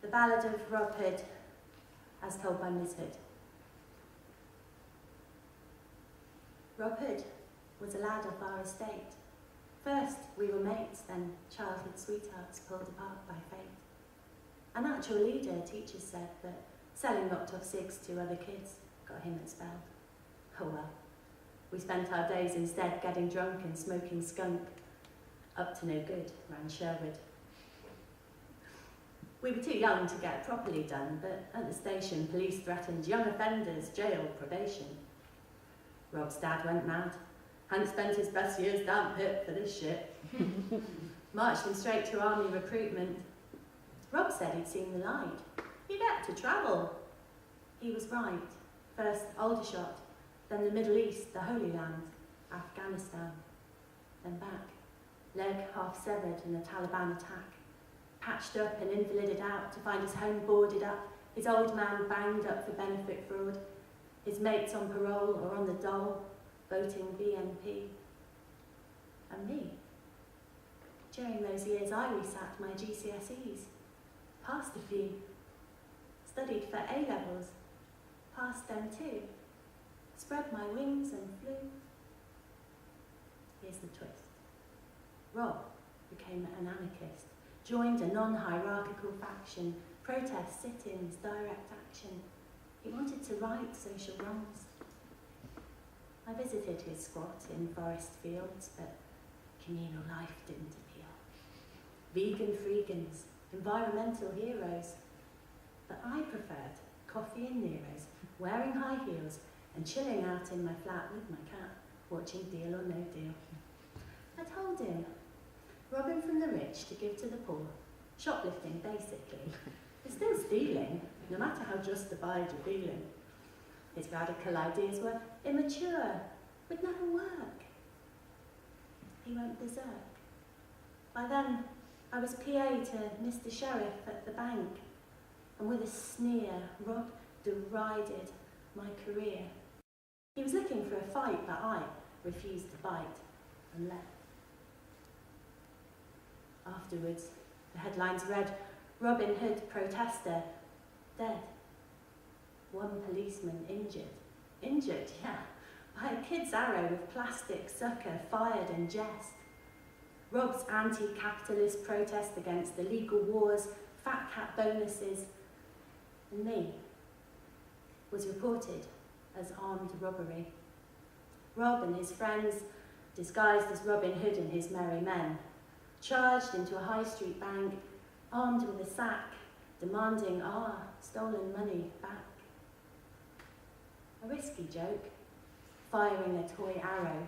The Ballad of Rob Hood, as told by Ms. Hood. Rob Hood was a lad of our estate. First we were mates, then childhood sweethearts pulled apart by fate. A natural leader, teachers said, but selling knocked off cigs to other kids got him expelled. Oh well, we spent our days instead getting drunk and smoking skunk. Up to no good, ran Sherwood. We were too young to get properly done, but at the station, police threatened young offenders, jail, probation. Rob's dad went mad. Hadn't spent his best years down pit for this shit. Marched him straight to army recruitment. Rob said he'd seen the light. He'd had to travel. He was right. First Aldershot, then the Middle East, the Holy Land, Afghanistan, then back. Leg half severed in a Taliban attack. Patched up and invalided out to find his home boarded up, his old man banged up for benefit fraud, his mates on parole or on the dole, voting BNP. And me. During those years I resat my GCSEs, passed a few, studied for A-levels, passed them too, spread my wings and flew. Here's the twist. Rob became an anarchist, joined a non-hierarchical faction, protests, sit-ins, direct action. He wanted to right social wrongs. I visited his squat in forest fields, but communal life didn't appeal. Vegan freegans, environmental heroes. But I preferred coffee and Neros, wearing high heels and chilling out in my flat with my cat, watching Deal or No Deal. I told him, robbing from the rich to give to the poor, shoplifting basically, is still stealing, no matter how justified you're feeling. His radical ideas were immature, would never work. He went berserk. By then, I was PA to Mr. Sheriff at the bank, and with a sneer, Rob derided my career. He was looking for a fight, but I refused to bite and left. Afterwards, the headlines read, Robin Hood protester, dead. One policeman injured. Injured, yeah, by a kid's arrow with plastic sucker fired in jest. Rob's anti-capitalist protest against illegal wars, fat cat bonuses, and me, was reported as armed robbery. Rob and his friends, disguised as Robin Hood and his merry men, charged into a high street bank, armed with a sack, demanding our stolen money back. A risky joke, firing a toy arrow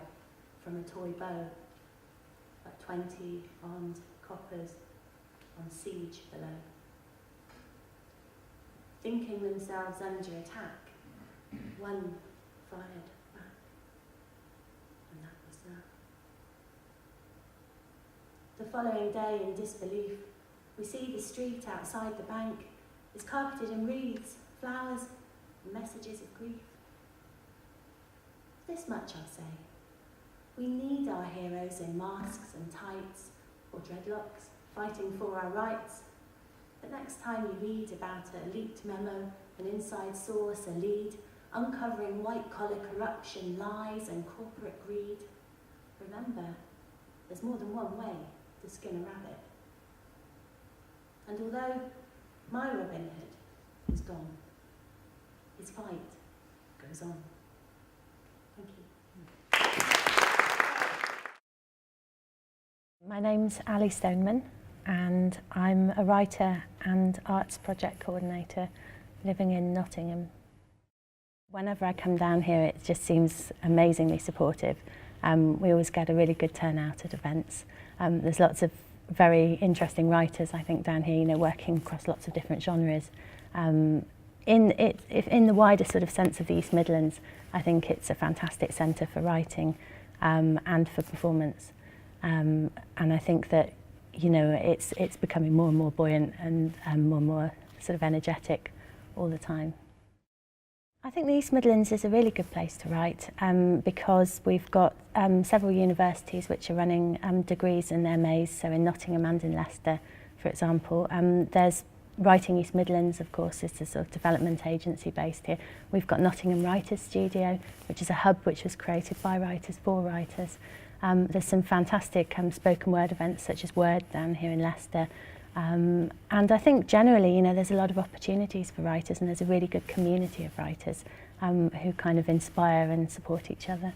from a toy bow, but 20 armed coppers on siege below. Thinking themselves under attack, one fired back, and that was that. The following day, in disbelief, we see the street outside the bank is carpeted in wreaths, flowers, and messages of grief. This much I'll say. We need our heroes in masks and tights, or dreadlocks, fighting for our rights. But next time you read about a leaked memo, an inside source, a lead, uncovering white-collar corruption, lies, and corporate greed, remember, there's more than one way to skin a rabbit. And although my Robin Hood is gone, his fight goes on. Thank you. My name's Aly Stoneman, and I'm a writer and arts project coordinator living in Nottingham. Whenever I come down here, it just seems amazingly supportive. We always get a really good turnout at events. There's lots of very interesting writers, I think, down here, you know, working across lots of different genres. In the wider sort of sense of the East Midlands, I think it's a fantastic centre for writing and for performance. And I think that, you know, it's becoming more and more buoyant and more sort of energetic all the time. I think the East Midlands is a really good place to write because we've got several universities which are running degrees and MAs, so in Nottingham and in Leicester, for example. There's Writing East Midlands, of course, is the sort of development agency based here. We've got Nottingham Writers Studio, which is a hub which was created by writers for writers. There's some fantastic spoken word events such as Word down here in Leicester. And I think generally, you know, there's a lot of opportunities for writers, and there's a really good community of writers who kind of inspire and support each other.